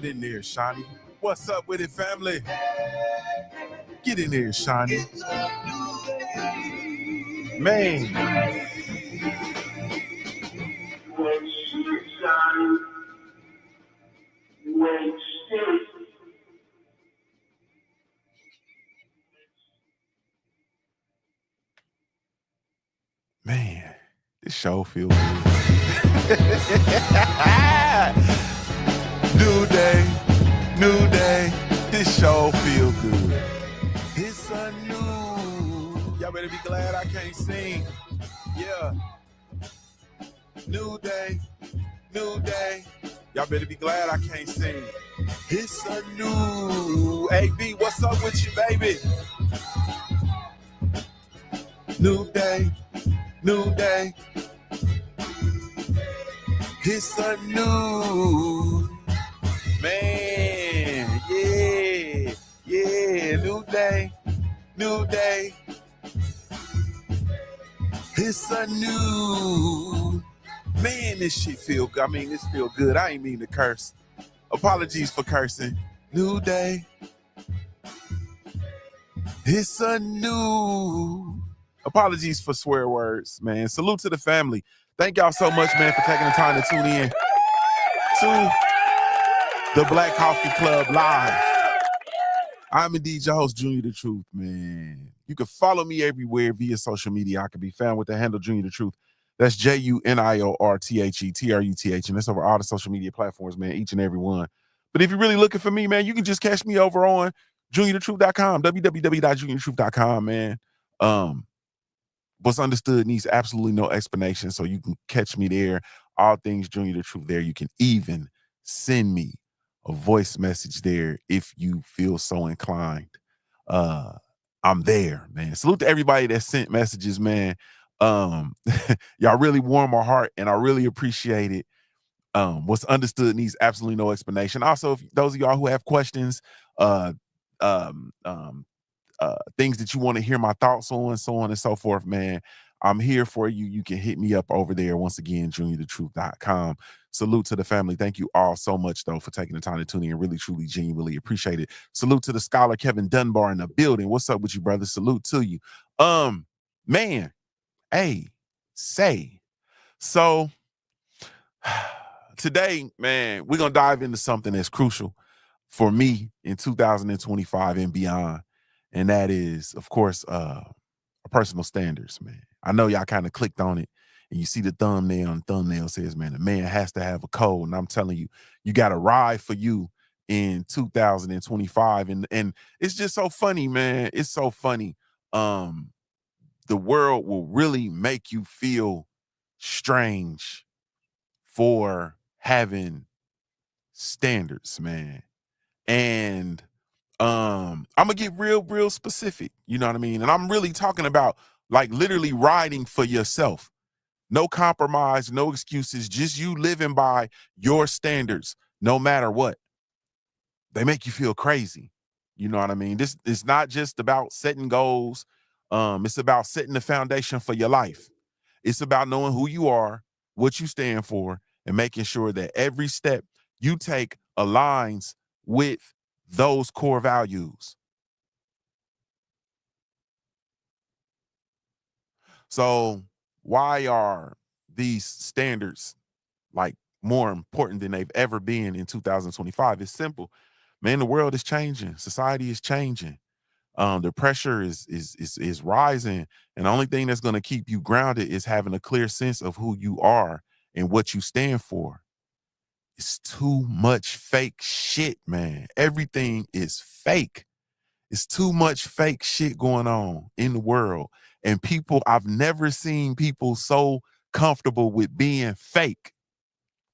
Get in there, Shawnee. What's up with it, family? Get in there, Shawnee. Man. Man, this show feels good. New day. This show feel good. It's a new. Y'all better be glad I can't sing. Yeah. New day. Y'all better be glad I can't sing. It's a new. AB, what's up with you, baby? New day. It's a new. Man, yeah, new day. It's a new. Man, this shit feel good. I mean, this feel good. I ain't mean to curse. Apologies for cursing. New day. It's a new. Apologies for swear words, man. Salute to the family. Thank y'all so much, man, for taking the time to tune in to the Black Coffee Club Live. I'm indeed your host, Junior the Truth, man. You can follow me everywhere via social media. I can be found with the handle Junior the Truth. That's JuniorTheTruth, and that's over all the social media platforms, man, each and every one. But if you're really looking for me, man, you can just catch me over on JuniorTheTruth.com, www.JuniorTheTruth.com, man. What's understood needs absolutely no explanation, so you can catch me there. All things Junior the Truth there. You can even send me a voice message there if you feel so inclined. I'm there, man. Salute to everybody that sent messages, man. Y'all really warm my heart, and I really appreciate it. What's understood needs absolutely no explanation. Also, if those of y'all who have questions, things that you want to hear my thoughts on, so on and so forth, man, I'm here for you. You can hit me up over there. Once again, JuniorTheTruth.com. Salute to the family. Thank you all so much, though, for taking the time to tune in. Really, truly, genuinely appreciate it. Salute to the scholar Kevin Dunbar in the building. What's up with you, brother? Salute to you. Man, so today, man, we're gonna dive into something that's crucial for me in 2025 and beyond. And that is, of course, personal standards, man. I know y'all kind of clicked on it and you see the thumbnail, and the thumbnail says, man, a man has to have a code. And I'm telling you, you got a ride for you in 2025. And it's just so funny, man. It's so funny. The world will really make you feel strange for having standards, man. And I'm gonna get real specific, you know what I mean? And I'm really talking about like literally riding for yourself. No compromise, no excuses, just you living by your standards, no matter what. They make you feel crazy. You know what I mean? This is not just about setting goals. It's about setting the foundation for your life. It's about knowing who you are, what you stand for, and making sure that every step you take aligns with those core values. So why are these standards like more important than they've ever been in 2025? It's simple, man. The world is changing. Society is changing. The pressure is rising, and the only thing that's going to keep you grounded is having a clear sense of who you are and what you stand for. It's too much fake shit, man. Everything is fake. It's too much fake shit going on in the world. And people, I've never seen people so comfortable with being fake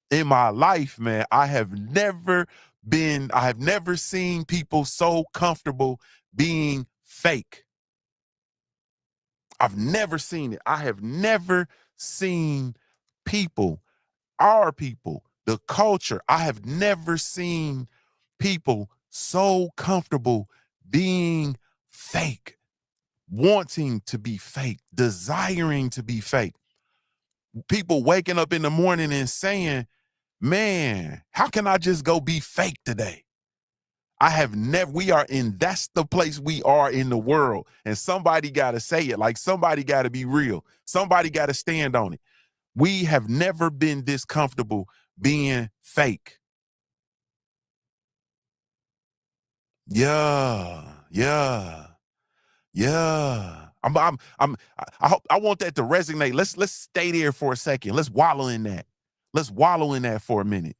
in my life, man. I have never seen people so comfortable being fake. I've never seen it. I have never seen people, our people, the culture. I have never seen people so comfortable being fake, wanting to be fake, desiring to be fake. People waking up in the morning and saying, Man, how can I just go be fake today? I have never, that's the place we are in the world. And somebody got to say it. Like, somebody got to be real. Somebody got to stand on it. We have never been this comfortable being fake. Yeah. I want that to resonate. Let's stay there for a second. Let's wallow in that. Let's wallow in that for a minute.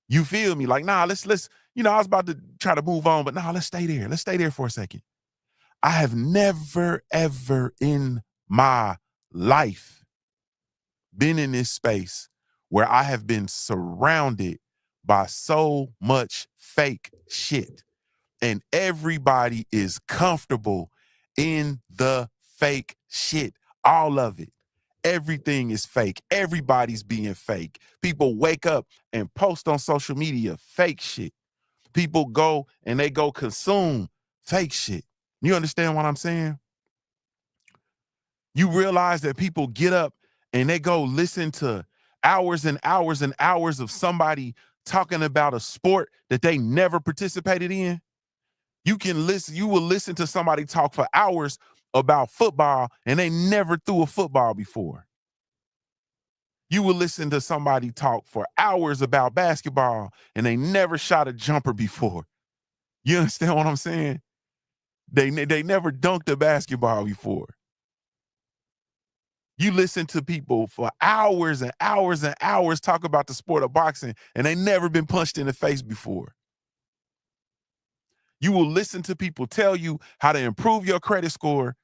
You feel me? Like, nah, let's, I was about to try to move on, but nah, let's stay there. Let's stay there for a second. I have never, ever in my life been in this space where I have been surrounded by so much fake shit. And everybody is comfortable in the fake shit. All of it. Everything is fake. Everybody's being fake. People wake up and post on social media fake shit. People go and they go consume fake shit. You understand what I'm saying? You realize that people get up and they go listen to hours and hours and hours of somebody talking about a sport that they never participated in. You will listen to somebody talk for hours about football and they never threw a football before. You will listen to somebody talk for hours about basketball and they never shot a jumper before. You understand what I'm saying? They never dunked a basketball before. You listen to people for hours and hours and hours talk about the sport of boxing and they never been punched in the face before. You will listen to people tell you how to improve your credit score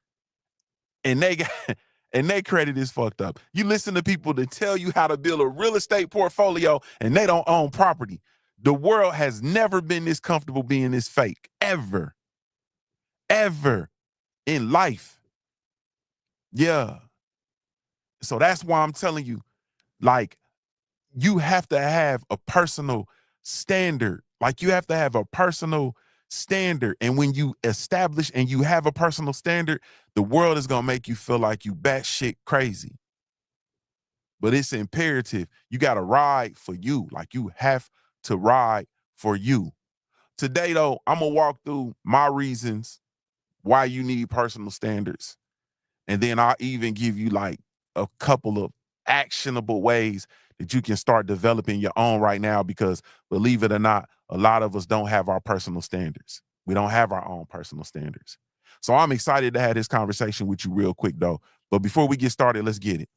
and they got and their credit is fucked up. You listen to people that tell you how to build a real estate portfolio and they don't own property. The world has never been this comfortable being this fake, ever in life. Yeah. So that's why I'm telling you, like, you have to have a personal standard. Like, you have to have a personal standard. And when you establish and you have a personal standard, the world is going to make you feel like you batshit crazy. But it's imperative. You got to ride for you. Like, you have to ride for you. Today, though, I'm going to walk through my reasons why you need personal standards. And then I'll even give you like a couple of actionable ways that you can start developing your own right now, because believe it or not, a lot of us don't have our personal standards. We don't have our own personal standards. So I'm excited to have this conversation with you real quick, though. But before we get started, let's get it.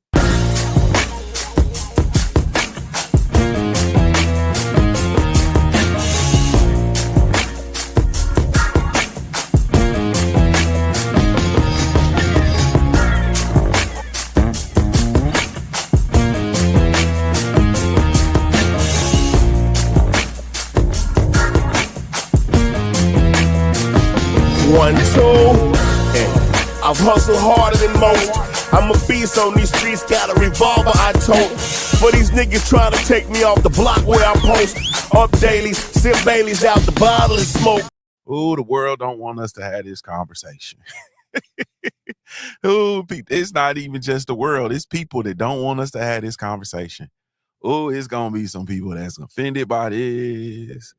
One, two, I've hustled harder than most. I'm a beast on these streets, got a revolver I tote. For these niggas trying to take me off the block where I post. Up daily, sip Baileys out the bottle and smoke. Ooh, the world don't want us to have this conversation. Ooh, it's not even just the world. It's people that don't want us to have this conversation. Ooh, it's going to be some people that's offended by this.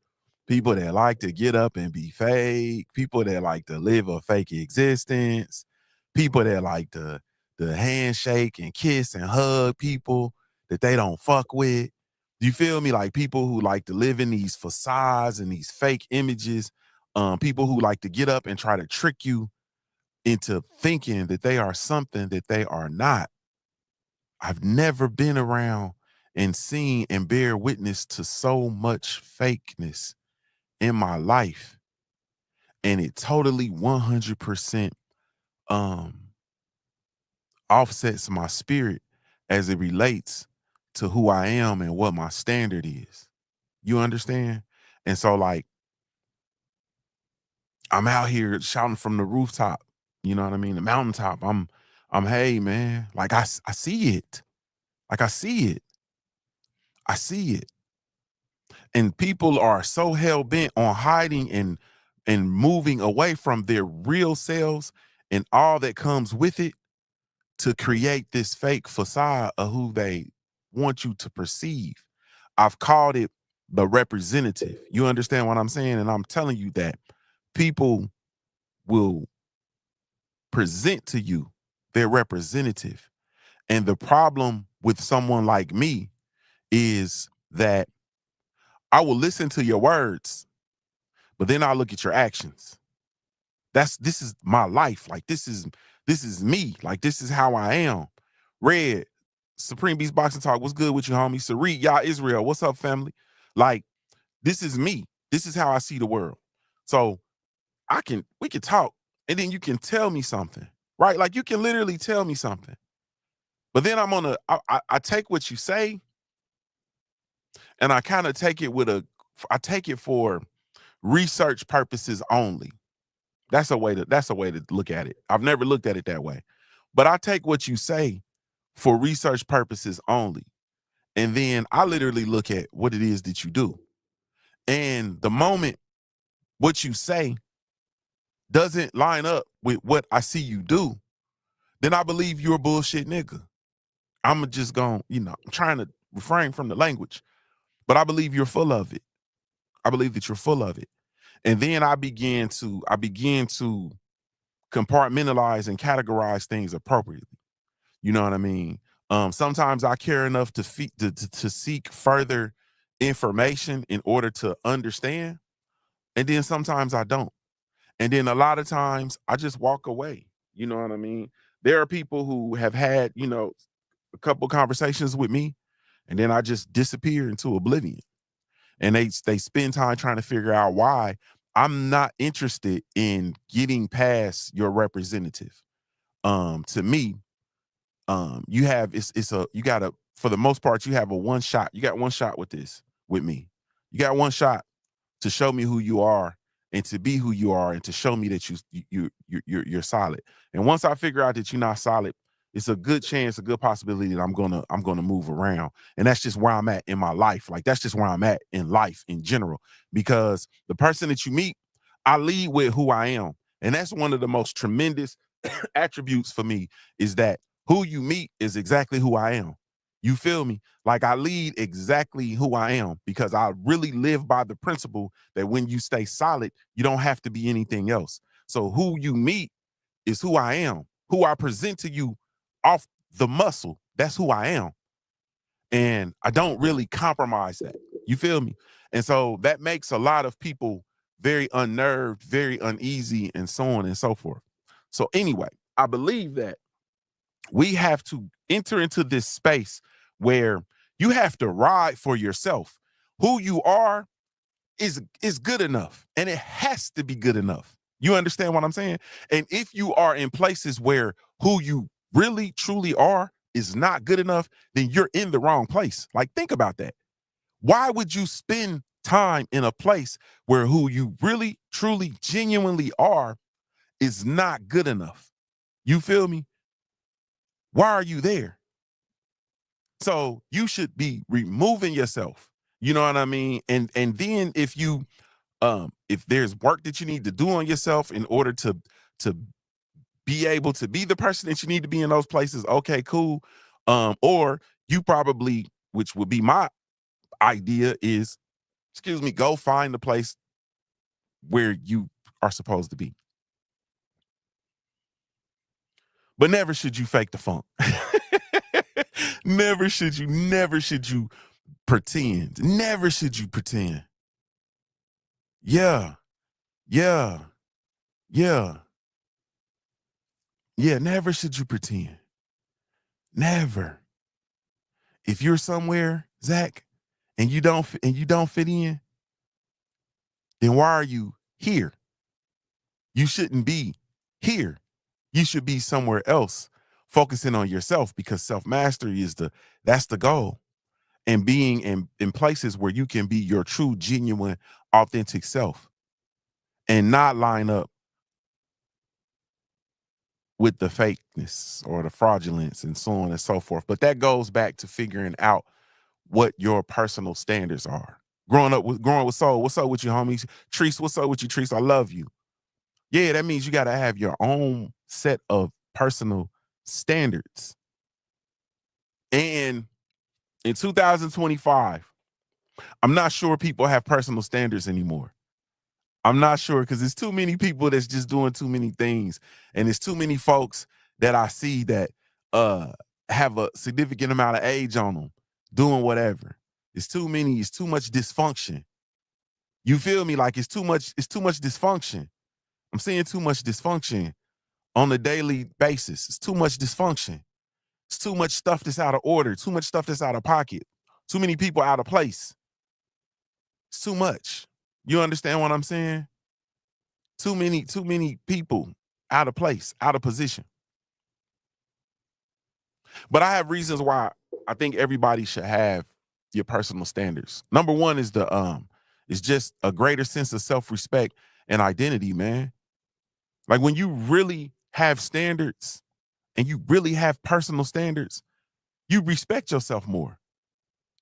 People that like to get up and be fake. People that like to live a fake existence. People that like to handshake and kiss and hug people that they don't fuck with. You feel me? Like, people who like to live in these facades and these fake images. People who like to get up and try to trick you into thinking that they are something that they are not. I've never been around and seen and bear witness to so much fakeness in my life. And it totally 100% offsets my spirit as it relates to who I am and what my standard is. You understand? And so, like, I'm out here shouting from the rooftop, you know what I mean? The mountaintop. Hey man, like, I see it. Like, I see it. I see it. And people are so hell-bent on hiding and moving away from their real selves and all that comes with it to create this fake facade of who they want you to perceive. I've called it the representative. You understand what I'm saying? And I'm telling you that people will present to you their representative. And the problem with someone like me is that I will listen to your words, but then I'll look at your actions. This is my life. Like this is me. Like this is how I am. Red, Supreme Beast Boxing Talk. What's good with you, homie? Sarit, y'all Israel. What's up, family? Like, this is me. This is how I see the world. So we can talk, and then you can tell me something, right? Like you can literally tell me something. But then I take what you say, and I kind of take it I take it for research purposes only. That's a way to look at it. I've never looked at it that way. But I take what you say for research purposes only. And then I literally look at what it is that you do. And the moment what you say doesn't line up with what I see you do, then I believe you're a bullshit nigga. I'm just going, I'm trying to refrain from the language, but I believe you're full of it. I believe that you're full of it. And then I begin to compartmentalize and categorize things appropriately. You know what I mean? Sometimes I care enough to seek further information in order to understand, and then sometimes I don't. And then a lot of times I just walk away. You know what I mean? There are people who have had, a couple conversations with me, and then I just disappear into oblivion. And they spend time trying to figure out why I'm not interested in getting past your representative. To me, you have you gotta, for the most part, you have a one shot. You got one shot with this with me. You got one shot to show me who you are and to be who you are and to show me that you're solid. And once I figure out that you're not solid, it's a good chance, a good possibility that I'm gonna move around. And that's just where I'm at in my life. Like that's just where I'm at in life in general. Because the person that you meet, I lead with who I am. And that's one of the most tremendous attributes for me, is that who you meet is exactly who I am. You feel me? Like I lead exactly who I am because I really live by the principle that when you stay solid, you don't have to be anything else. So who you meet is who I am. Who I present to you off the muscle, that's who I am. And I don't really compromise that. You feel me? And so that makes a lot of people very unnerved, very uneasy, and so on and so forth. So anyway, I believe that we have to enter into this space where you have to ride for yourself. Who you are is good enough, and it has to be good enough. You understand what I'm saying? And if you are in places where who you really truly are is not good enough, then you're in the wrong place. Like, think about that. Why would you spend time in a place where who you really, truly, genuinely are is not good enough? You feel me? Why are you there? So you should be removing yourself. You know what I mean? And then if there's work that you need to do on yourself in order to be able to be the person that you need to be in those places, okay, cool. Or you probably, which would be my idea, is, go find the place where you are supposed to be. But never should you fake the funk. never should you pretend. Never should you pretend. Yeah. Yeah. Yeah. Yeah. Never should you pretend. Never. If you're somewhere, Zach, and you don't fit in, then why are you here? You shouldn't be here. You should be somewhere else, focusing on yourself, because self-mastery that's the goal. And being in places where you can be your true, genuine, authentic self and not line up with the fakeness or the fraudulence and so on and so forth. But that goes back to figuring out what your personal standards are. Growing with soul. What's up with you, homies? Treese, what's up with you, Treese? I love you. Yeah, that means you got to have your own set of personal standards. And in 2025, I'm not sure people have personal standards anymore. I'm not sure because there's too many people that's just doing too many things. And there's too many folks that I see that have a significant amount of age on them doing whatever. It's too much dysfunction. You feel me? Like it's too much dysfunction. I'm seeing too much dysfunction on a daily basis. It's too much dysfunction. It's too much stuff that's out of order, too much stuff that's out of pocket, too many people out of place. It's too much. You understand what I'm saying? Too many people out of place, out of position. But I have reasons why I think everybody should have your personal standards. Number one is just a greater sense of self-respect and identity, man. Like when you really have standards and you really have personal standards, you respect yourself more.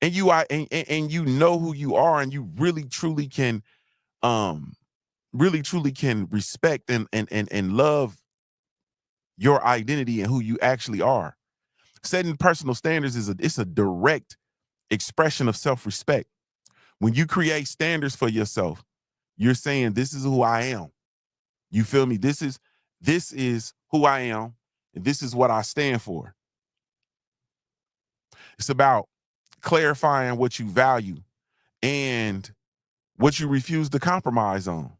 And you are and you know who you are, and you really truly can respect and love your identity and who you actually are. Setting personal standards it's a direct expression of self-respect. When you create standards for yourself, you're saying this is who I am. You feel me? This is who I am, and this is what I stand for. It's about clarifying what you value and what you refuse to compromise on.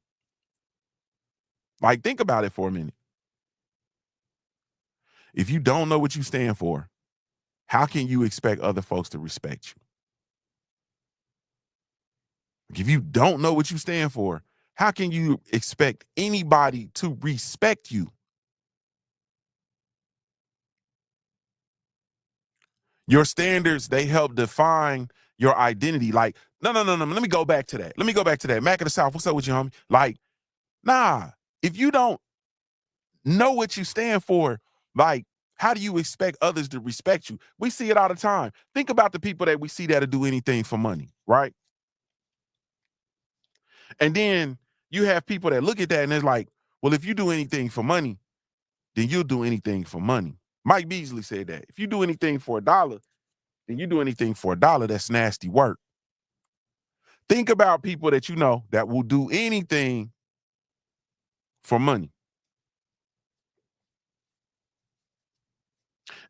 Like, think about it for a minute. If you don't know what you stand for, how can you expect other folks to respect you? If you don't know what you stand for, how can you expect anybody to respect you? Your standards, they help define your identity. Like, no. Let me go back to that. Mac of the South, what's up with you, homie? Like, nah, if you don't know what you stand for, like, how do you expect others to respect you? We see it all the time. Think about the people that we see that'll do anything for money, right? And then you have people that look at that and it's like, well, if you do anything for money, then you'll do anything for money. Mike Beasley said that. If you do anything for $1, then you do anything for $1, that's nasty work. Think about people that you know that will do anything for money.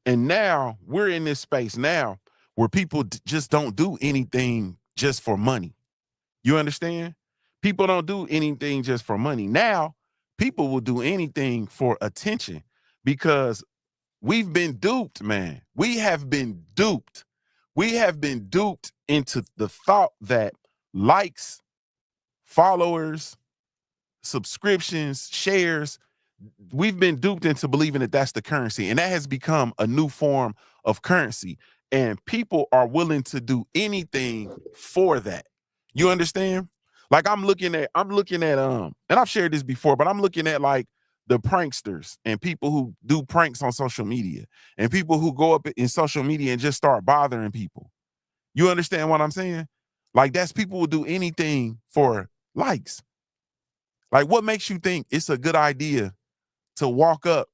And now we're in this space now where people just don't do anything just for money. You understand? People don't do anything just for money. Now, people will do anything for attention because we've been duped, man. We have been duped. We have been duped into the thought that likes, followers, subscriptions, shares, we've been duped into believing that that's the currency. And that has become a new form of currency. And people are willing to do anything for that. You understand? Like I'm looking at, and I've shared this before, but I'm looking at like the pranksters and people who do pranks on social media and people who go up in social media and just start bothering people. You understand what I'm saying? Like that's people will do anything for likes. Like what makes you think it's a good idea to walk up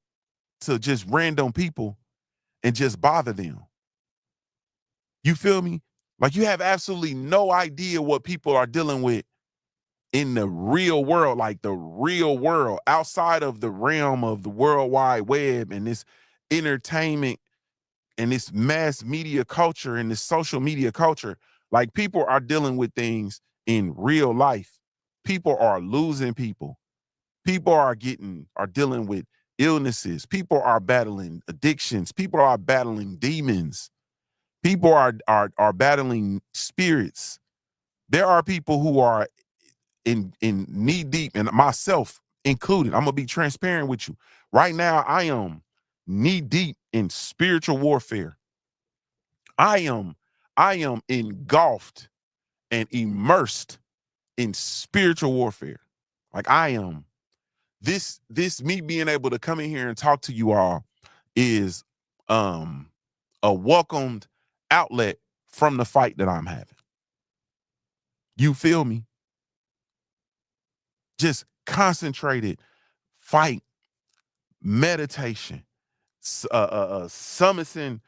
to just random people and just bother them? You feel me? Like you have absolutely no idea what people are dealing with in the real world, like the real world outside of the realm of the World Wide Web and this entertainment and this mass media culture and this social media culture. Like people are dealing with things in real life. People are losing people. People are dealing with illnesses. People are battling addictions. People are battling demons. People are battling spirits. There are people who are in knee deep, and myself included. I'm gonna be transparent with you. Right now, I am knee deep in spiritual warfare. I am engulfed and immersed in spiritual warfare. Like I am. This me being able to come in here and talk to you all is a welcomed outlet from the fight that I'm having. You feel me? Just concentrated fight, meditation, summoning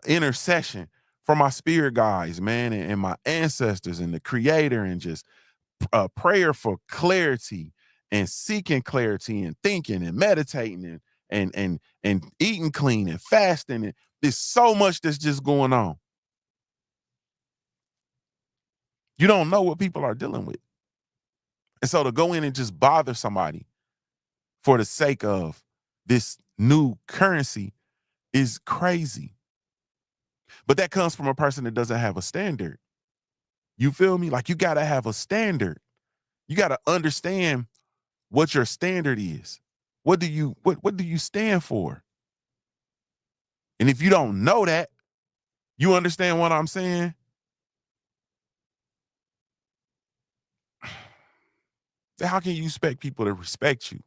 intercession for my spirit guides, man, and my ancestors and the creator, and just prayer for clarity and seeking clarity and thinking and meditating and eating clean and fasting. And there's so much that's just going on. You don't know what people are dealing with. And so to go in and just bother somebody for the sake of this new currency is crazy. But that comes from a person that doesn't have a standard. You feel me? Like, you got to have a standard. You got to understand what your standard is. What do you stand for? And if you don't know that, you understand what I'm saying? Then how can you expect people to respect you?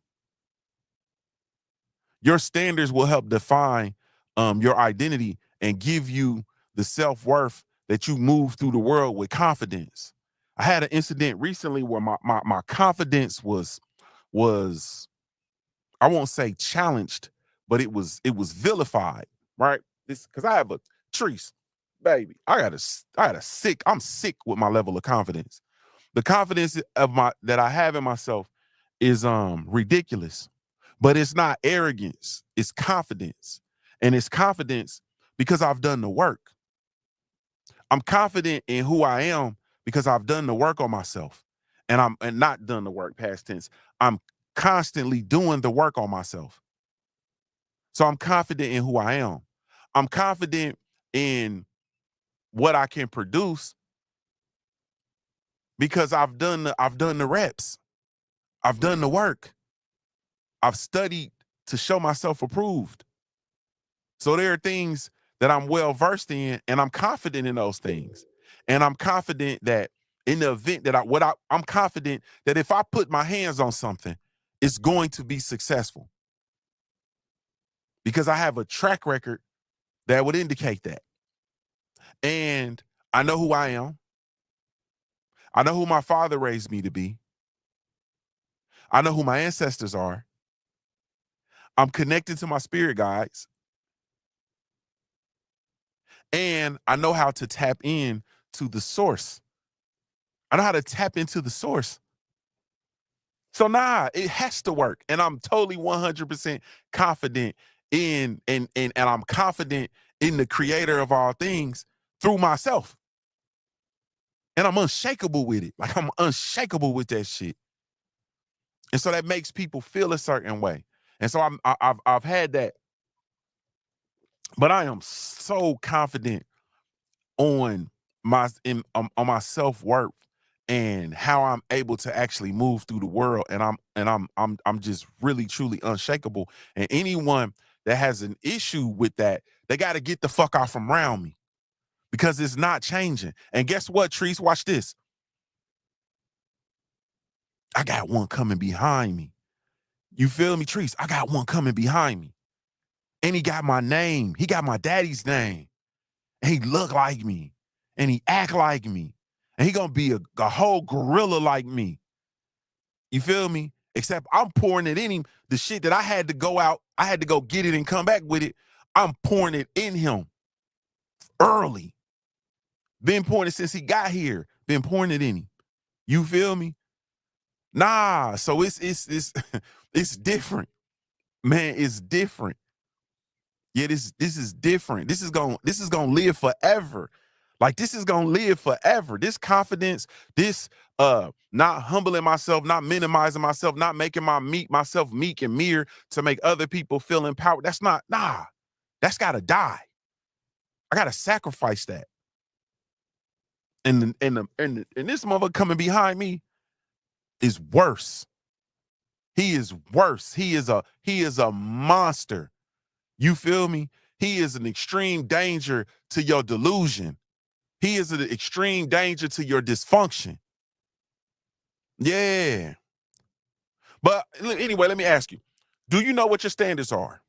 Your standards will help define your identity and give you the self-worth that you move through the world with confidence. I had an incident recently where my confidence was I won't say challenged, but it was vilified, right? This because I have a Treese, baby. I'm sick with my level of confidence. The confidence that I have in myself is ridiculous, but it's not arrogance, it's confidence. And it's confidence because I've done the work. I'm confident in who I am because I've done the work on myself. And not done the work, past tense. I'm constantly doing the work on myself. So I'm confident in who I am. I'm confident in what I can produce because I've done the reps. I've done the work. I've studied to show myself approved. So there are things that I'm well versed in, and I'm confident in those things. And I'm confident that in the event that I'm confident that if I put my hands on something, it's going to be successful. Because I have a track record that would indicate that. And I know who I am. I know who my father raised me to be. I know who my ancestors are. I'm connected to my spirit guides. And I know how to tap in to the source. I know how to tap into the source. So it has to work. And I'm totally 100% confident and I'm confident in the creator of all things through myself. And I'm unshakable with it. Like, I'm unshakable with that shit. And so that makes people feel a certain way. And so I've had that. But I am so confident on my self-worth and how I'm able to actually move through the world. And I'm just really truly unshakable. And anyone that has an issue with that, they got to get the fuck off from around me, because it's not changing. And guess what, Treese? Watch this. I got one coming behind me. You feel me, Treese? I got one coming behind me. And he got my name. He got my daddy's name. And he look like me. And he act like me. And he gonna be a whole gorilla like me. You feel me? Except I'm pouring it in him. The shit that I had to go out, I had to go get it and come back with it. I'm pouring it in him early. Been pouring it since he got here. Been pouring it in him. You feel me? So it's it's different. Man, it's different. Yeah, this is different. This is gonna live forever. Like, this is gonna live forever. This confidence, this not humbling myself, not minimizing myself, not making myself meek and mere to make other people feel empowered. That's that's gotta die. I gotta sacrifice that. And this mother coming behind me is worse. He is worse. He is a monster. You feel me? He is an extreme danger to your delusion. He is an extreme danger to your dysfunction. Yeah. But anyway, let me ask you, do you know what your standards are?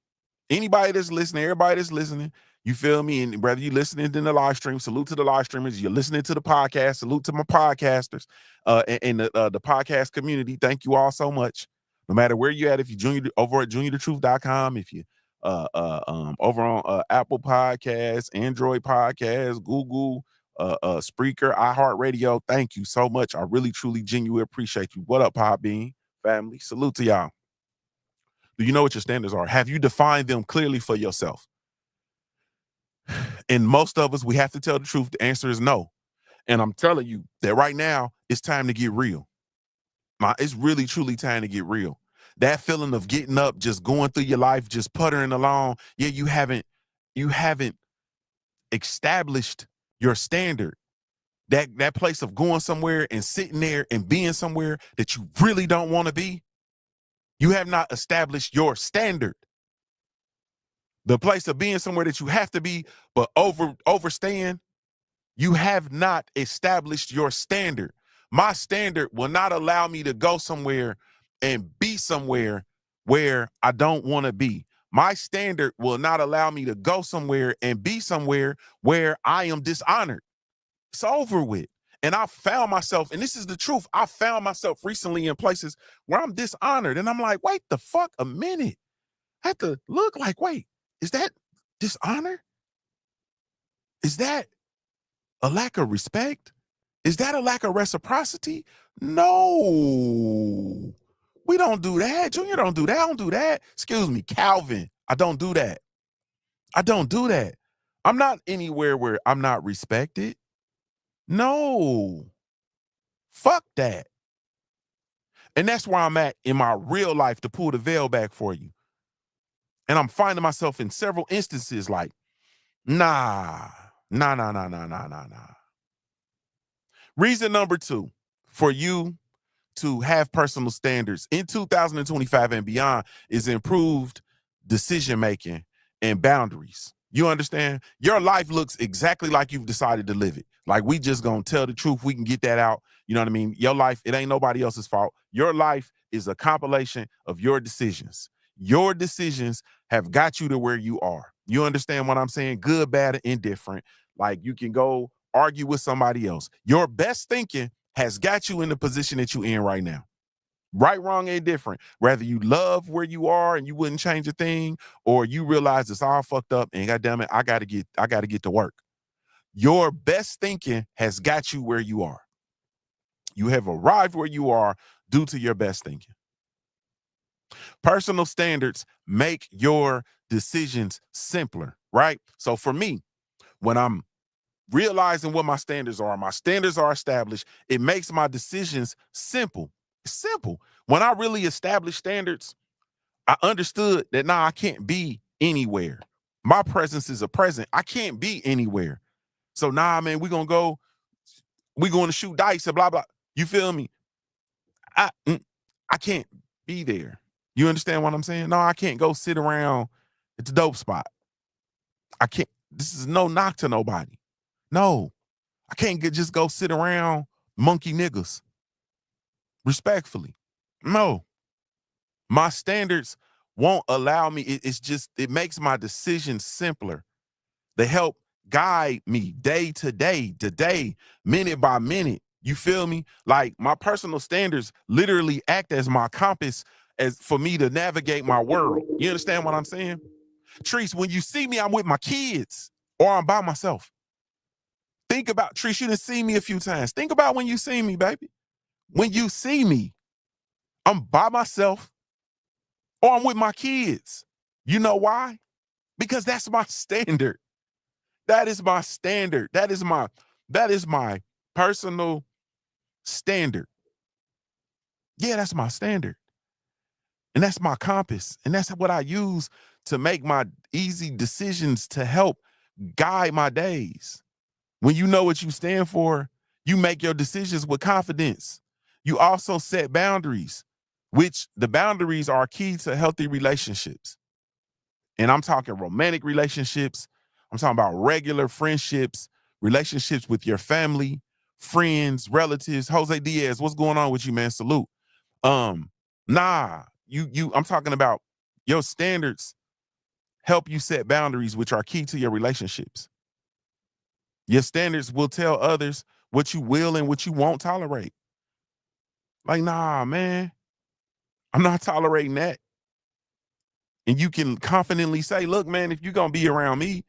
Anybody that's listening, everybody that's listening, you feel me? And whether you're listening in the live stream, salute to the live streamers. You're listening to the podcast, salute to my podcasters and the podcast community. Thank you all so much. No matter where you're at, if you're over at JuniorTheTruth.com, if you're over on Apple Podcasts, Android Podcasts, Google, Spreaker, iHeartRadio. Thank you so much. I really, truly, genuinely appreciate you. What up, Podbean family? Salute to y'all. Do you know what your standards are? Have you defined them clearly for yourself? And most of us, we have to tell the truth. The answer is no. And I'm telling you that right now, it's time to get real. It's really, truly time to get real. That feeling of getting up, just going through your life, just puttering along. Yeah, you haven't established your standard. That place of going somewhere and sitting there and being somewhere that you really don't want to be. You have not established your standard. The place of being somewhere that you have to be, but overstaying, you have not established your standard. My standard will not allow me to go somewhere and be somewhere where I don't want to be. My standard will not allow me to go somewhere and be somewhere where I am dishonored. It's over with. And I found myself, and this is the truth, I found myself recently in places where I'm dishonored. And I'm like, wait the fuck a minute. I have to look like, wait, is that dishonor? Is that a lack of respect? Is that a lack of reciprocity? No. We don't do that. Junior don't do that. I don't do that. Excuse me, Calvin. I don't do that. I don't do that. I'm not anywhere where I'm not respected. No. Fuck that. And that's where I'm at in my real life, to pull the veil back for you. And I'm finding myself in several instances like, nah. Reason number 2 for you to have personal standards in 2025 and beyond is improved decision making and boundaries. You understand? Your life looks exactly like you've decided to live it. Like, we just gonna tell the truth. We can get that out. You know what I mean? Your life, it ain't nobody else's fault. Your life is a compilation of your decisions. Your decisions have got you to where you are. You understand what I'm saying? Good, bad, or indifferent. Like, you can go argue with somebody else. Your best thinking has got you in the position that you're in right now. Right, wrong, and different. Whether you love where you are and you wouldn't change a thing, or you realize it's all fucked up and goddamn it, I gotta get to work. Your best thinking has got you where you are. You have arrived where you are due to your best thinking. Personal standards make your decisions simpler, right? So for me, when I'm realizing what my standards are established, it makes my decisions simple. Simple. When I really established standards, I understood that now I can't be anywhere. My presence is a present. I can't be anywhere. So nah, man, we're going to shoot dice and blah, blah. You feel me? I can't be there. You understand what I'm saying? No, I can't go sit around at the dope spot. I can't. This is no knock to nobody. No, I can't just go sit around monkey niggas. Respectfully. No. My standards won't allow me. It makes my decisions simpler. They help guide me day to day, minute by minute. You feel me? Like, my personal standards literally act as my compass as for me to navigate my world. You understand what I'm saying? Treese, when you see me, I'm with my kids or I'm by myself. Think about, Treese, you done seen me a few times. Think about when you see me, baby. When you see me, I'm by myself or I'm with my kids. You know why? Because that's my standard. That is my standard. That is my personal standard. Yeah, that's my standard. And that's my compass. And that's what I use to make my easy decisions to help guide my days. When you know what you stand for, you make your decisions with confidence. You also set boundaries, which the boundaries are key to healthy relationships. And I'm talking romantic relationships. I'm talking about regular friendships, relationships with your family, friends, relatives. Jose Diaz, what's going on with you, man? Salute. I'm talking about your standards help you set boundaries, which are key to your relationships. Your standards will tell others what you will and what you won't tolerate. Like, nah, man, I'm not tolerating that. And you can confidently say, look, man, if you're going to be around me,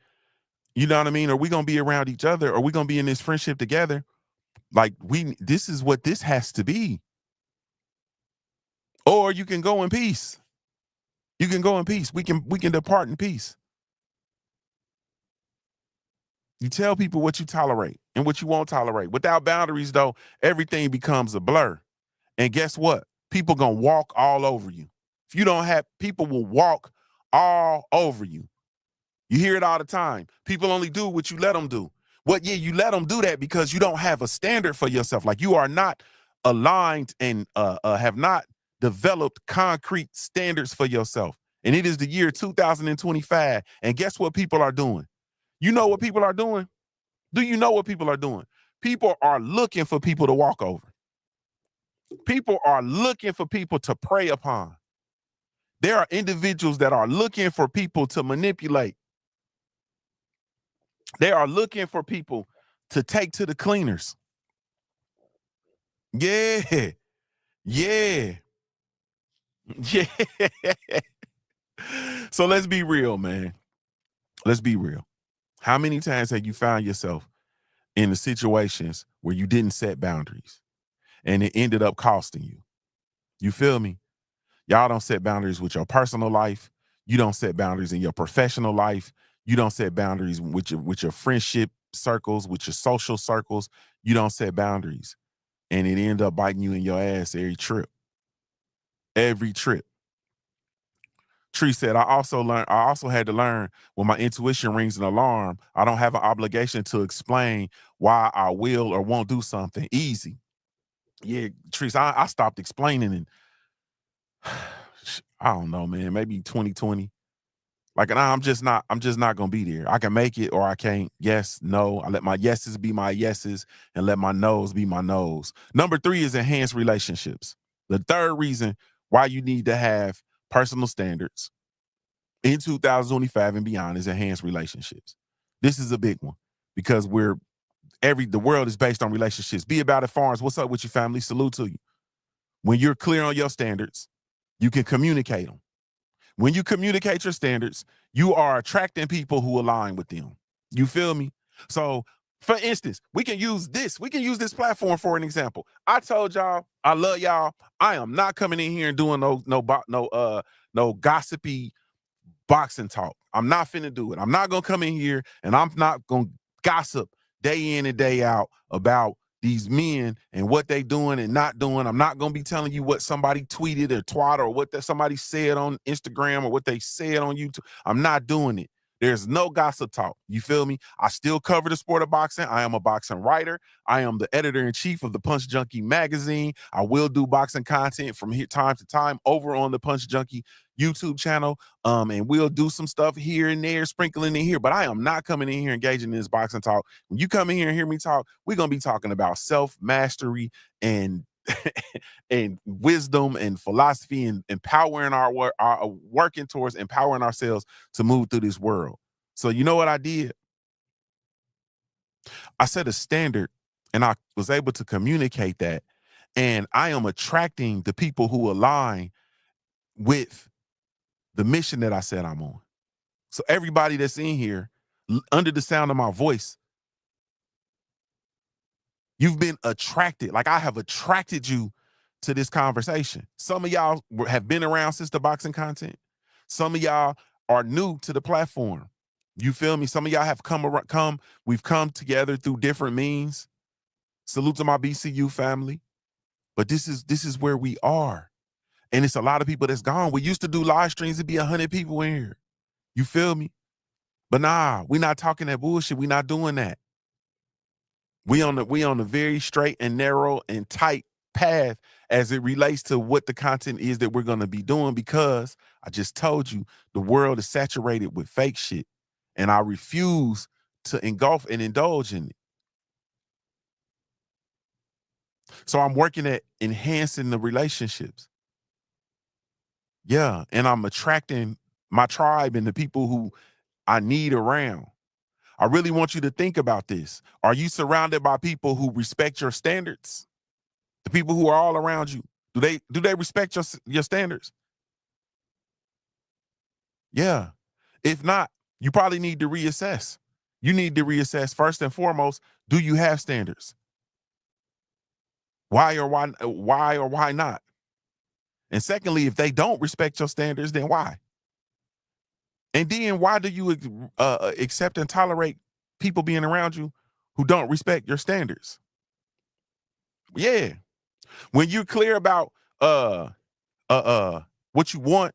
you know what I mean? Or we going to be around each other, or we going to be in this friendship together. Like this is what this has to be. Or you can go in peace. You can go in peace. We can depart in peace. You tell people what you tolerate and what you won't tolerate. Without boundaries, though, everything becomes a blur. And guess what? People gonna walk all over you. If you don't have, people will walk all over you. You hear it all the time. People only do what you let them do. Yeah, you let them do that because you don't have a standard for yourself. Like you are not aligned and have not developed concrete standards for yourself. And it is the year 2025. And guess what people are doing? You know what people are doing? Do you know what people are doing? People are looking for people to walk over. People are looking for people to prey upon. There are individuals that are looking for people to manipulate. They are looking for people to take to the cleaners. Yeah. Yeah. Yeah. So let's be real, man. Let's be real. How many times have you found yourself in the situations where you didn't set boundaries and it ended up costing you? You feel me? Y'all don't set boundaries with your personal life. You don't set boundaries in your professional life. You don't set boundaries with your friendship circles, with your social circles. You don't set boundaries. And it end up biting you in your ass every trip. Every trip. Tree said, I also had to learn when my intuition rings an alarm, I don't have an obligation to explain why I will or won't do something. Easy. Yeah, Tree, I stopped explaining and I don't know, man, maybe 2020. Like, nah, I'm just not gonna be there. I can make it or I can't. Yes, no. I let my yeses be my yeses and let my no's be my no's. Number 3 is enhanced relationships. The third reason why you need to have personal standards in 2025 and beyond is enhanced relationships. This is a big one because the world is based on relationships. Be About It Farms. What's up with your family? Salute to you. When you're clear on your standards, you can communicate them. When you communicate your standards, you are attracting people who align with them. You feel me? So, for instance, we can use this platform for an example. I told y'all I love y'all. I am not coming in here and doing no gossipy boxing talk. I'm not finna do it. I'm not gonna come in here and I'm not gonna gossip day in and day out about these men and what they doing and not doing. I'm not gonna be telling you what somebody tweeted or twat or what somebody said on Instagram or what they said on YouTube. I'm not doing it. There's no gossip talk. You feel me? I still cover the sport of boxing. I am a boxing writer. I am the editor-in-chief of the Punch Junkie magazine. I will do boxing content from here time to time over on the Punch Junkie YouTube channel. And we'll do some stuff here and there, sprinkling in here. But I am not coming in here engaging in this boxing talk. When you come in here and hear me talk, we're gonna be talking about self-mastery and and wisdom and philosophy and empowering our working towards empowering ourselves to move through this world. So you know what I did? I set a standard and I was able to communicate that. And I am attracting the people who align with the mission that I said I'm on. So everybody that's in here, under the sound of my voice, you've been attracted. Like I have attracted you to this conversation. Some of y'all have been around since the boxing content. Some of y'all are new to the platform. You feel me? Some of y'all have we've come together through different means. Salute to my BCU family. But this is where we are. And it's a lot of people that's gone. We used to do live streams, it'd be 100 people in here. You feel me? But nah, we're not talking that bullshit. We're not doing that. We on the very straight and narrow and tight path as it relates to what the content is that we're going to be doing, because I just told you the world is saturated with fake shit and I refuse to engulf and indulge in it. So I'm working at enhancing the relationships. Yeah, and I'm attracting my tribe and the people who I need around. I really want you to think about this. Are you surrounded by people who respect your standards? The people who are all around you, do they respect your standards? Yeah. If not, you probably need to reassess. You need to reassess first and foremost, do you have standards? Why or why not? And secondly, if they don't respect your standards, then why? And then why do you accept and tolerate people being around you who don't respect your standards? Yeah. When you're clear about uh what you want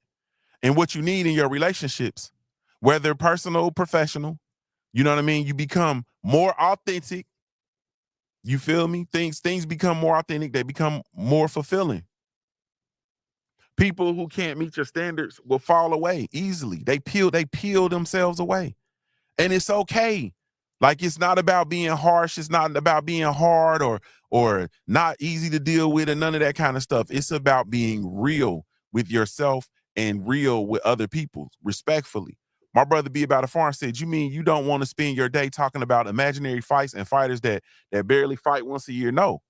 and what you need in your relationships, whether personal or professional, you know what I mean? You become more authentic. You feel me? Things become more authentic, they become more fulfilling. People who can't meet your standards will fall away easily. They peel themselves away. And it's okay. Like, it's not about being harsh, it's not about being hard or not easy to deal with and none of that kind of stuff. It's about being real with yourself and real with other people, respectfully. My brother B About a Farm said, you mean you don't want to spend your day talking about imaginary fights and fighters that barely fight once a year? No.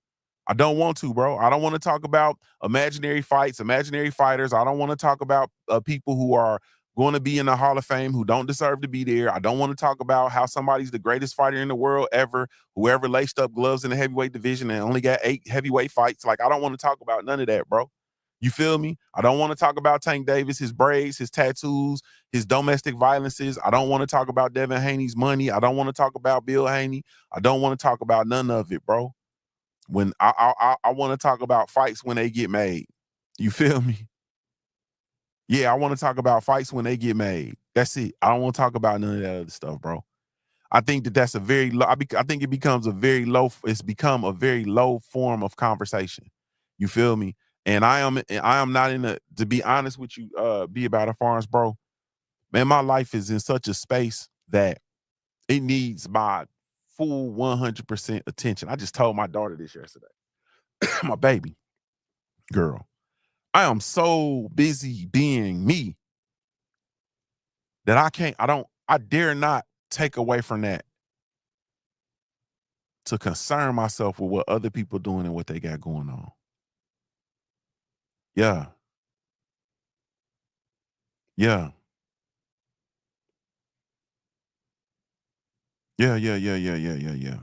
I don't want to, bro. I don't want to talk about imaginary fights, imaginary fighters. I don't want to talk about people who are going to be in the Hall of Fame who don't deserve to be there. I don't want to talk about how somebody's the greatest fighter in the world ever, whoever laced up gloves in the heavyweight division and only got 8 heavyweight fights. Like, I don't want to talk about none of that, bro. You feel me? I don't want to talk about Tank Davis, his braids, his tattoos, his domestic violences. I don't want to talk about Devin Haney's money. I don't want to talk about Bill Haney. I don't want to talk about none of it, bro. When I want to talk about fights when they get made. You feel me? Yeah, I want to talk about fights when they get made. That's it. I don't want to talk about none of that other stuff, bro. I think that's a very low. I think it becomes a very low. It's become a very low form of conversation. You feel me? And I am not in a. To be honest with you, Be About a Farms, bro. Man, my life is in such a space that it needs my full 100% attention. I just told my daughter this yesterday. My baby girl. I am so busy being me that I dare not take away from that to concern myself with what other people doing and what they got going on. Yeah. Yeah. Yeah, yeah, yeah, yeah, yeah, yeah, yeah.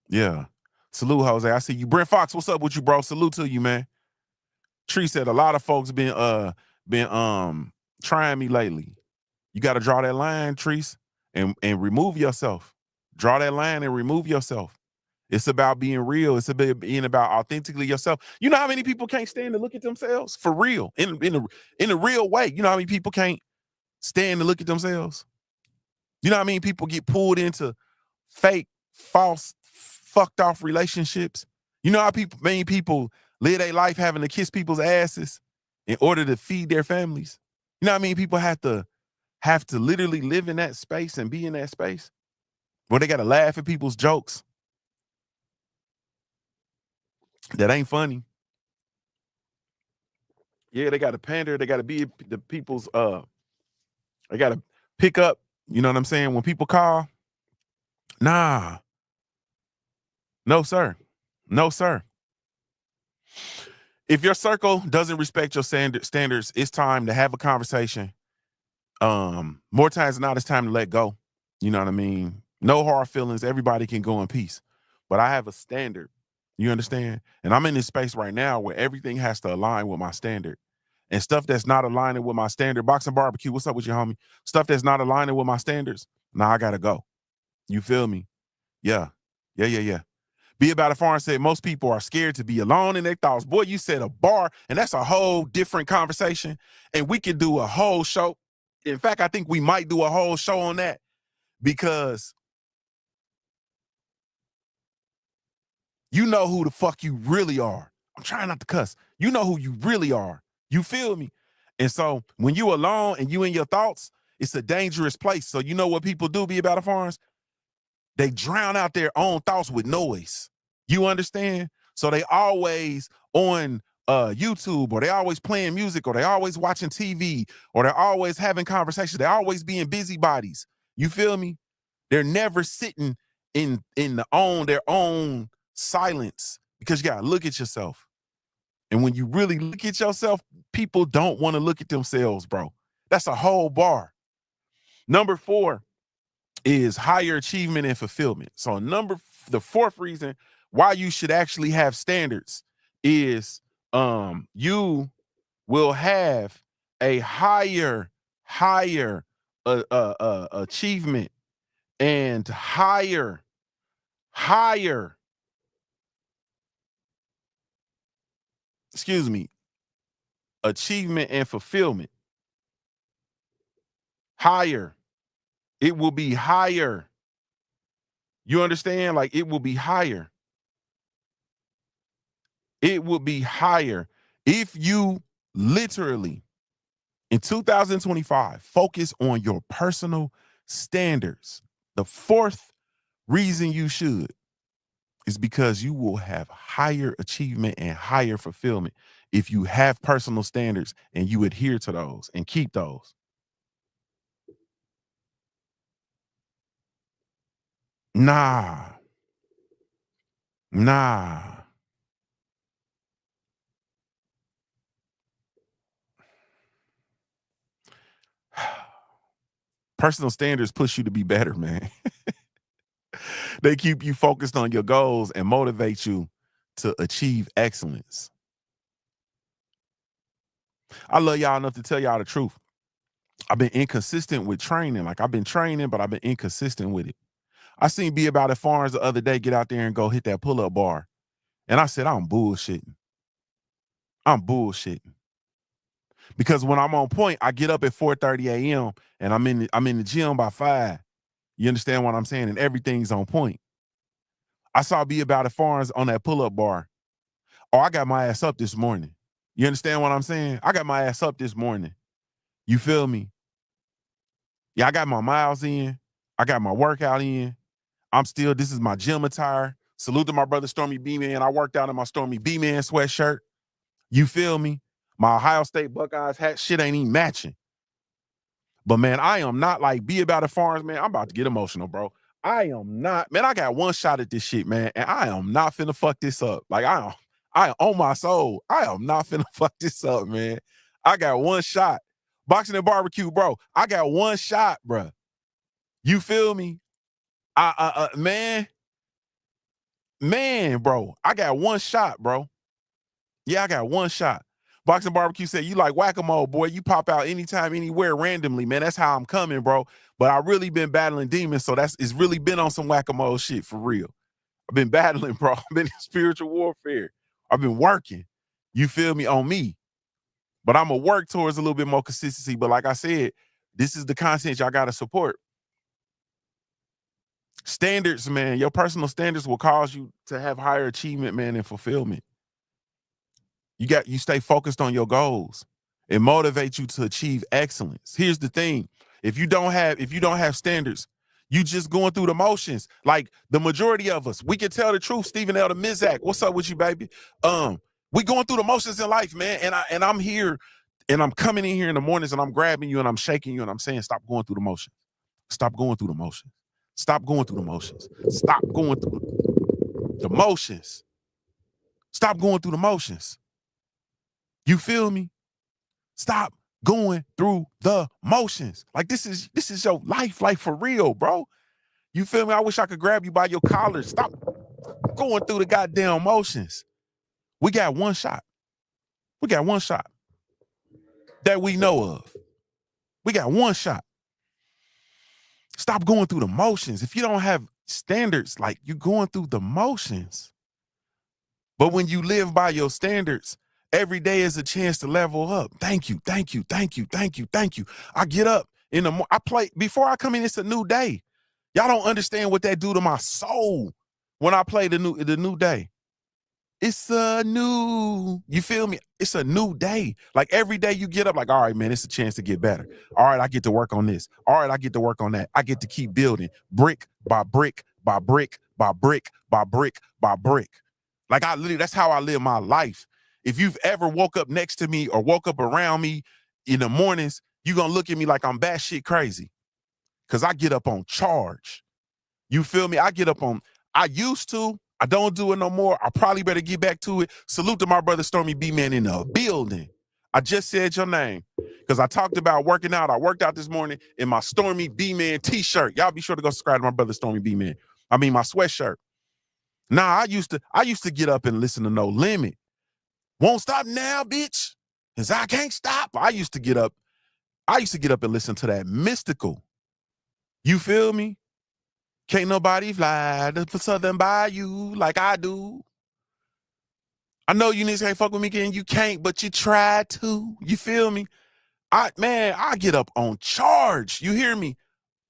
Yeah. Salute, Jose. I see you. Brent Fox, what's up with you, bro? Salute to you, man. Tree said a lot of folks been trying me lately. You got to draw that line, Treese, and remove yourself. Draw that line and remove yourself. It's about being real. It's about being about authentically yourself. You know how many people can't stand to look at themselves for real in a real way. You know how many people can't stand to look at themselves. You know how many people get pulled into fake, false, fucked off relationships. You know how many people live their life having to kiss people's asses in order to feed their families. You know how many people have to literally live in that space and be in that space where they got to laugh at people's jokes that ain't funny. Yeah, they got to pander. They got to be the people's. They got to pick up. You know what I'm saying? When people call, nah, no sir, no sir. If your circle doesn't respect your standards, it's time to have a conversation. More times than not, it's time to let go. You know what I mean? No hard feelings. Everybody can go in peace. But I have a standard. You understand? And I'm in this space right now where everything has to align with my standard. And stuff that's not aligning with my standard, boxing barbecue, what's up with you, homie? Stuff that's not aligning with my standards, now I gotta go. You feel me? Yeah. Yeah, yeah, yeah. Be About a Farm said most people are scared to be alone in their thoughts. Boy, you said a bar, and that's a whole different conversation. And we could do a whole show. In fact, I think we might do a whole show on that because you know who the fuck you really are. I'm trying not to cuss. You know who you really are. You feel me? And so when you alone and you in your thoughts, it's a dangerous place. So you know what people do, Be About a Farms? They drown out their own thoughts with noise. You understand? So they always on YouTube, or they always playing music, or they always watching TV, or they're always having conversations. They're always being busybodies. You feel me? They're never sitting in their own silence because you gotta look at yourself. And when you really look at yourself, people don't want to look at themselves, bro. That's a whole bar. Number 4 is higher achievement and fulfillment. So the fourth reason why you should actually have standards is you will have a higher achievement and higher achievement and fulfillment. Higher. It will be higher. You understand? Like, it will be higher. It will be higher if you literally in 2025 focus on your personal standards. The fourth reason you should is because you will have higher achievement and higher fulfillment if you have personal standards and you adhere to those and keep those. Nah. Personal standards push you to be better, man. They keep you focused on your goals and motivate you to achieve excellence. I love y'all enough to tell y'all the truth. I've been inconsistent with training. Like, I've been training, but I've been inconsistent with it. I seen Be About It Farms the other day get out there and go hit that pull-up bar. And I said, I'm bullshitting. Because when I'm on point, I get up at 4:30 a.m. and I'm in the gym by 5. You understand what I'm saying? And everything's on point. I saw Be About It Farms on that pull-up bar. Oh, I got my ass up this morning. You understand what I'm saying? I got my ass up this morning. You feel me? Yeah, I got my miles in. I got my workout in. This is my gym attire. Salute to my brother Stormy B-Man. I worked out in my Stormy B-Man sweatshirt. You feel me? My Ohio State Buckeyes hat shit ain't even matching. But man, I am not like Be About It Farms, man. I'm about to get emotional, bro. I am not, man. I got one shot at this shit, man, and I am not finna fuck this up. Like, I on my soul, I am not finna fuck this up, man. I got one shot. Boxing and barbecue, bro. I got one shot, bro. You feel me? Man, bro. I got one shot, bro. Yeah, I got one shot. Boxing Barbecue said, you like whack-a-mole, boy. You pop out anytime, anywhere, randomly, man. That's how I'm coming, bro. But I really been battling demons, so it's really been on some whack-a-mole shit for real. I've been battling, bro. I've been in spiritual warfare. I've been working. You feel me? On me. But I'm going to work towards a little bit more consistency. But like I said, this is the content y'all got to support. Standards, man. Your personal standards will cause you to have higher achievement, man, and fulfillment. You stay focused on your goals. It motivates you to achieve excellence. Here's the thing. If you don't have standards, you just going through the motions. Like the majority of us, we can tell the truth. Stephen L. the Mizak, what's up with you, baby? We going through the motions in life, man. And I'm here and I'm coming in here in the mornings and I'm grabbing you and I'm shaking you and I'm saying, stop going through the motions. Stop going through the motions. Stop going through the motions. Stop going through the motions. Stop going through the motions. You feel me? Stop going through the motions. Like, this is your life, like, for real, bro. You feel me? I wish I could grab you by your collar. Stop going through the goddamn motions. We got one shot. We got one shot that we know of. We got one shot. Stop going through the motions. If you don't have standards, like, you're going through the motions. But when you live by your standards, every day is a chance to level up. Thank you. I get up in the morning. I play before I come in. It's a new day. Y'all don't understand what that do to my soul when I play the new day. It's a new, you feel me? It's a new day. Like, every day you get up, like, all right, man, it's a chance to get better. All right, I get to work on this. All right, I get to work on that. I get to keep building brick by brick by brick by brick by brick by brick. Like, that's how I live my life. If you've ever woke up next to me or woke up around me in the mornings, you're going to look at me like I'm batshit crazy. Because I get up on charge. You feel me? I used to I don't do it no more. I probably better get back to it. Salute to my brother Stormy B-Man in the building. I just said your name because I talked about working out. I worked out this morning in my Stormy B-Man t-shirt. Y'all be sure to go subscribe to my brother Stormy B-Man. I mean my sweatshirt. Nah, I used to get up and listen to No Limit. Won't stop now, bitch. Cause I can't stop. I used to get up and listen to that Mystical. You feel me? Can't nobody fly the Southern Bayou like I do. I know you niggas can't fuck with me again. You can't, but you try to. You feel me? I get up on charge. You hear me?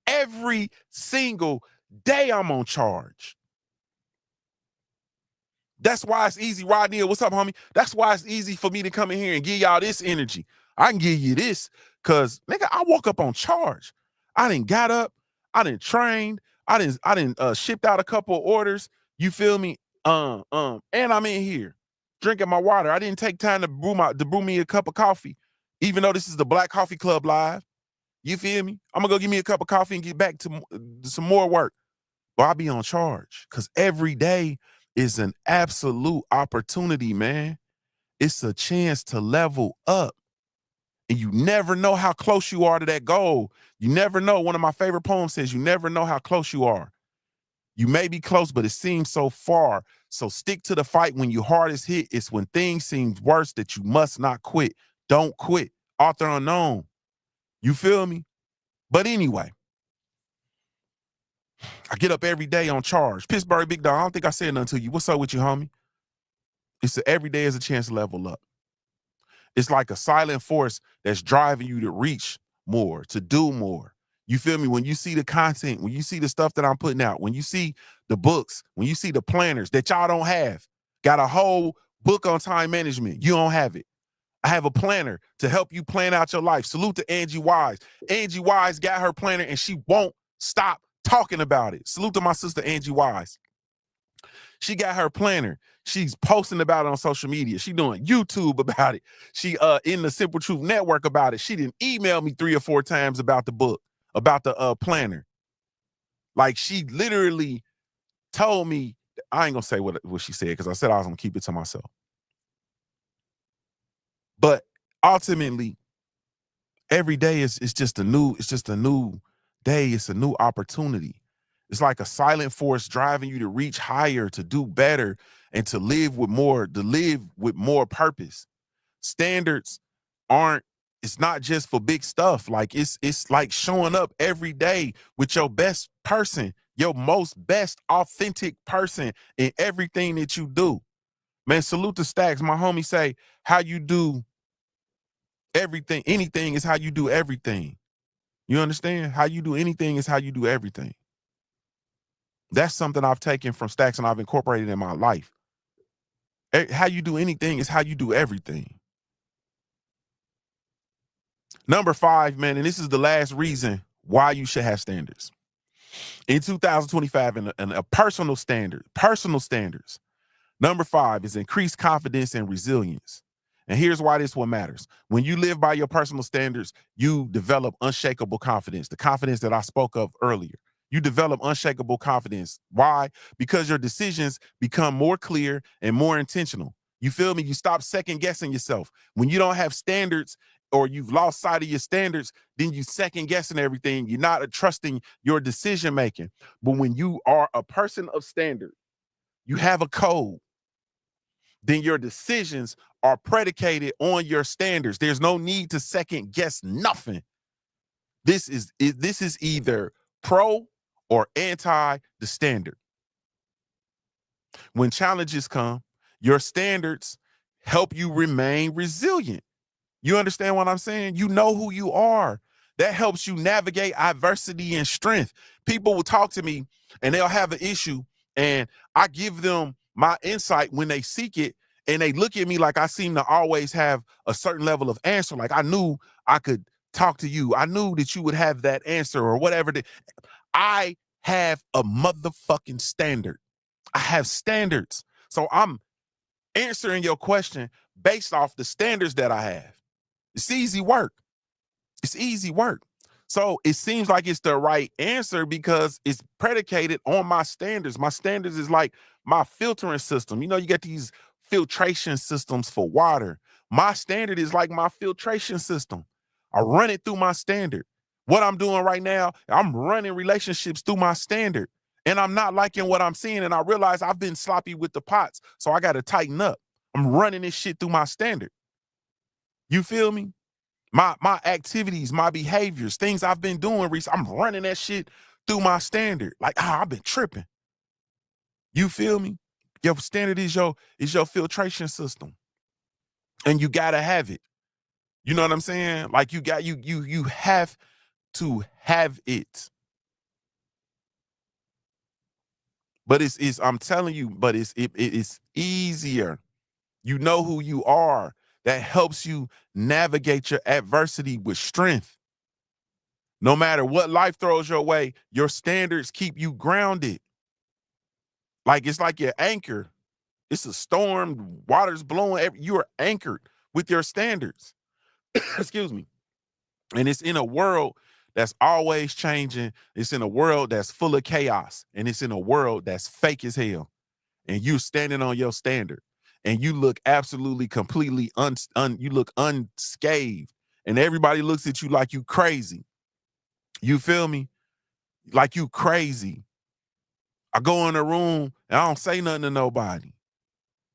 Every single day I'm on charge. That's why it's easy. Rodney, what's up, homie? That's why it's easy for me to come in here and give y'all this energy. I can give you this because, nigga, I woke up on charge. I done got up. I done trained. I done shipped out a couple of orders. You feel me? And I'm in here drinking my water. I didn't take time to brew me a cup of coffee, even though this is the Black Coffee Club live. You feel me? I'm gonna go give me a cup of coffee and get back to some more work. But I'll be on charge because every day is an absolute opportunity, man. It's a chance to level up. And you never know how close you are to that goal. You never know. One of my favorite poems says, you never know how close you are. You may be close, but it seems so far. So stick to the fight when your heart is hit. It's when things seem worse that you must not quit. Don't quit. Author unknown. You feel me? But anyway, I get up every day on charge. Pittsburgh Big Dog, I don't think I said nothing to you. What's up with you, homie? Every day is a chance to level up. It's like a silent force that's driving you to reach more, to do more. You feel me? When you see the content, when you see the stuff that I'm putting out, when you see the books, when you see the planners that y'all don't have, got a whole book on time management. You don't have it. I have a planner to help you plan out your life. Salute to Angie Wise. Angie Wise got her planner and she won't stop talking about it. Salute to my sister Angie Wise. She got her planner. She's posting about it on social media. She doing YouTube about it. She in the Simple Truth Network about it. She didn't email me 3 or 4 times about the book, about the planner. Like she literally told me, I ain't gonna say what she said because I said I was gonna keep it to myself. But ultimately, every day is just a new day. It's a new opportunity. It's like a silent force driving you to reach higher, to do better, and to live with more purpose. Standards it's not just for big stuff. Like it's like showing up every day with your best person, your most best authentic person in everything that you do. Man, salute to Stacks. My homie say, how you do everything, anything is how you do everything. You understand? How you do anything is how you do everything. That's something I've taken from Stacks and I've incorporated in my life. How you do anything is how you do everything. Number 5, man, and this is the last reason why you should have standards. In 2025, and a personal standards. Number 5 is increased confidence and resilience. And here's why this one matters. When you live by your personal standards, you develop unshakable confidence, the confidence that I spoke of earlier. You develop unshakable confidence. Why? Because your decisions become more clear and more intentional. You feel me? You stop second guessing yourself. When you don't have standards or you've lost sight of your standards, then you second guessing everything. You're not trusting your decision making. But when you are a person of standard, you have a code, then your decisions are predicated on your standards. There's no need to second guess nothing. This is either pro or anti the standard. When challenges come, your standards help you remain resilient. You understand what I'm saying? You know who you are. That helps you navigate adversity and strength. People will talk to me and they'll have an issue and I give them my insight when they seek it and they look at me like I seem to always have a certain level of answer. Like I knew I could talk to you. I knew that you would have that answer or whatever. I have a motherfucking standard. I have standards. So I'm answering your question based off the standards that I have. It's easy work. It's easy work. So it seems like it's the right answer because it's predicated on my standards. My standards is like my filtering system. You know, you get these filtration systems for water. My standard is like my filtration system. I run it through my standard. What I'm doing right now, I'm running relationships through my standard. And I'm not liking what I'm seeing. And I realize I've been sloppy with the pots. So I got to tighten up. I'm running this shit through my standard. You feel me? My activities, my behaviors, things I've been doing recently, I'm running that shit through my standard. Like, I've been tripping. You feel me? Your standard is your filtration system. And you gotta have it. You know what I'm saying? Like you have to have it. But it's I'm telling you, but it's easier. You know who you are. That helps you navigate your adversity with strength. No matter what life throws your way, your standards keep you grounded. Like it's like your anchor. It's a storm, water's blowing. You are anchored with your standards. Excuse me. And it's in a world that's always changing. It's in a world that's full of chaos. And it's in a world that's fake as hell. And you standing on your standard. And you look absolutely, completely, you look unscathed. And everybody looks at you like you crazy. You feel me? Like you crazy. I go in the room and I don't say nothing to nobody.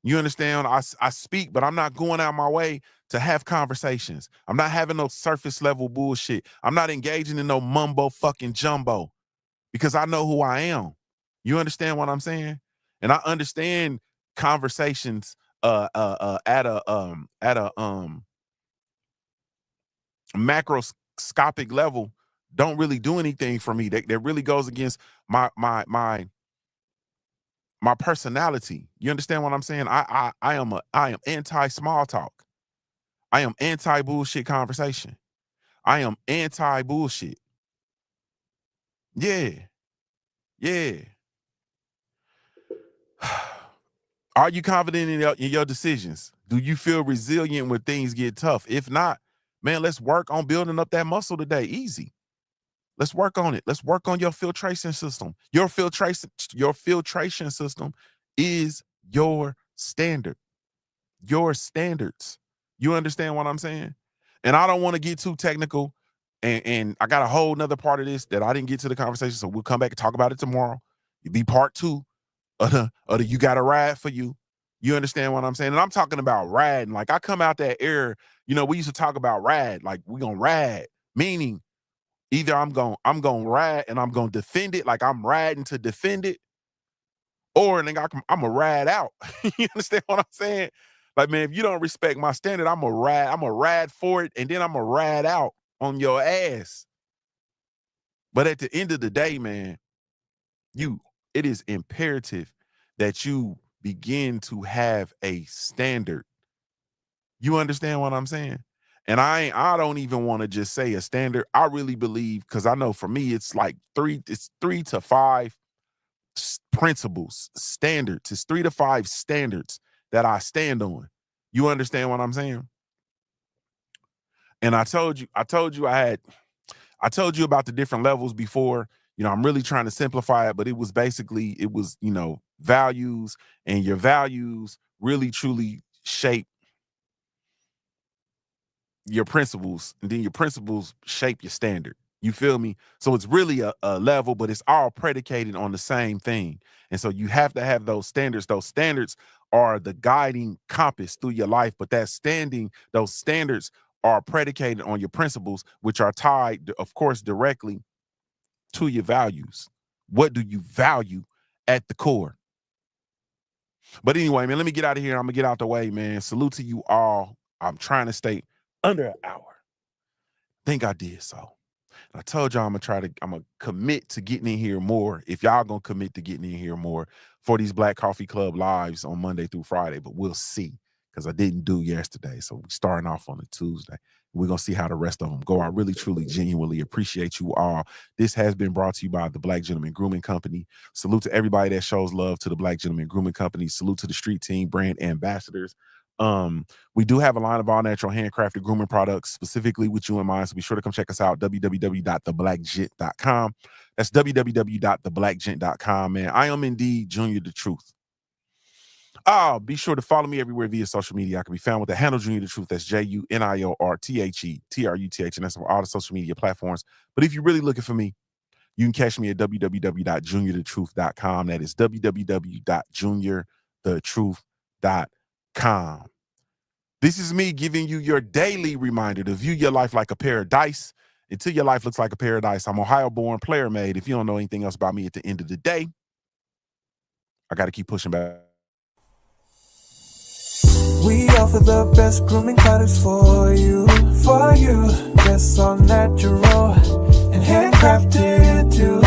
You understand? I speak, but I'm not going out my way to have conversations. I'm not having no surface level bullshit. I'm not engaging in no mumbo fucking jumbo because I know who I am. You understand what I'm saying? And I understand conversations at a macroscopic level don't really do anything for me. That really goes against my personality. You understand what I'm saying? I am anti small talk. I am anti bullshit conversation. I am anti bullshit. Yeah. Yeah. Are you confident in your decisions? Do you feel resilient when things get tough? If not, man, let's work on building up that muscle today. Easy. Let's work on it. Let's work on your filtration system. Your filtration system is your standard. Your standards. You understand what I'm saying? And I don't want to get too technical. And I got a whole nother part of this that I didn't get to the conversation. So we'll come back and talk about it tomorrow. It'll be part 2 of the You Got a Ride for You. You understand what I'm saying? And I'm talking about riding. Like I come out that era, you know, we used to talk about ride, like we gonna ride, meaning either I'm gonna ride and I'm gonna defend it, like I'm riding to defend it, or nigga, I'm a ride out. You understand what I'm saying? Like, man, if you don't respect my standard, I'm a ride for it, and then I'm a ride out on your ass. But at the end of the day, man, it is imperative that you begin to have a standard. You understand what I'm saying? And I don't even want to just say a standard. I really believe, because I know for me, it's like 3 to 5 principles, standards. It's 3 to 5 standards that I stand on. You understand what I'm saying? And I told you about the different levels before. You know, I'm really trying to simplify it, but it was, you know, values, and your values really truly shape your principles, and then your principles shape your standard. You feel me? So it's really a level, but it's all predicated on the same thing. And so you have to have those standards. Those standards are the guiding compass through your life, but those standards are predicated on your principles, which are tied, of course, directly to your values. What do you value at the core? But anyway, man, let me get out of here. I'm gonna get out the way, man. Salute to you all. I'm trying to stay under an hour. Think I did so. I told y'all I'm gonna commit to getting in here more. If y'all gonna commit to getting in here more for these Black Coffee Club lives on Monday through Friday, but we'll see, because I didn't do yesterday. So we're starting off on a Tuesday. We're gonna see how the rest of them go. I really, truly, genuinely appreciate you all. This has been brought to you by the Black Gentleman Grooming Company. Salute to everybody that shows love to the Black Gentleman Grooming Company. Salute to the Street Team brand ambassadors. We do have a line of all natural handcrafted grooming products specifically with you in mind. So be sure to come check us out, www.theblackgent.com. That's www.theblackgent.com, man. I am indeed Junior the Truth. Be sure to follow me everywhere via social media. I can be found with the handle Junior the Truth. That's JuniorTheTruth, and that's on all the social media platforms. But if you're really looking for me, you can catch me at www.JuniorTheTruth.com. That is www.JuniorTheTruth.com. This is me giving you your daily reminder to view your life like a paradise until your life looks like a paradise. I'm Ohio-born, player-made. If you don't know anything else about me at the end of the day, I got to keep pushing back. We offer the best grooming products for you. That's all natural and handcrafted too.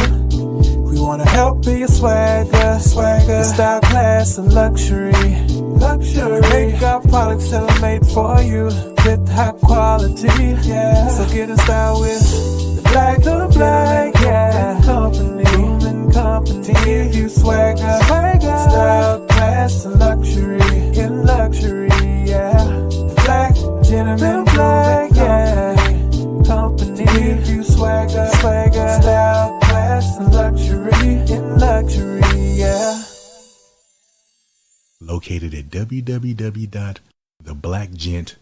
We wanna help be your swagger, your style, class, and luxury. We make our products tailor-made for you with high quality. Yeah. So get in style with the Black Company. Grooming company to give you swagger, style, class, and luxury. In luxury, yeah. The Black Gentleman Company to give you swagger, style, class, and luxury. In luxury, yeah. Located at www.theblackgent.com.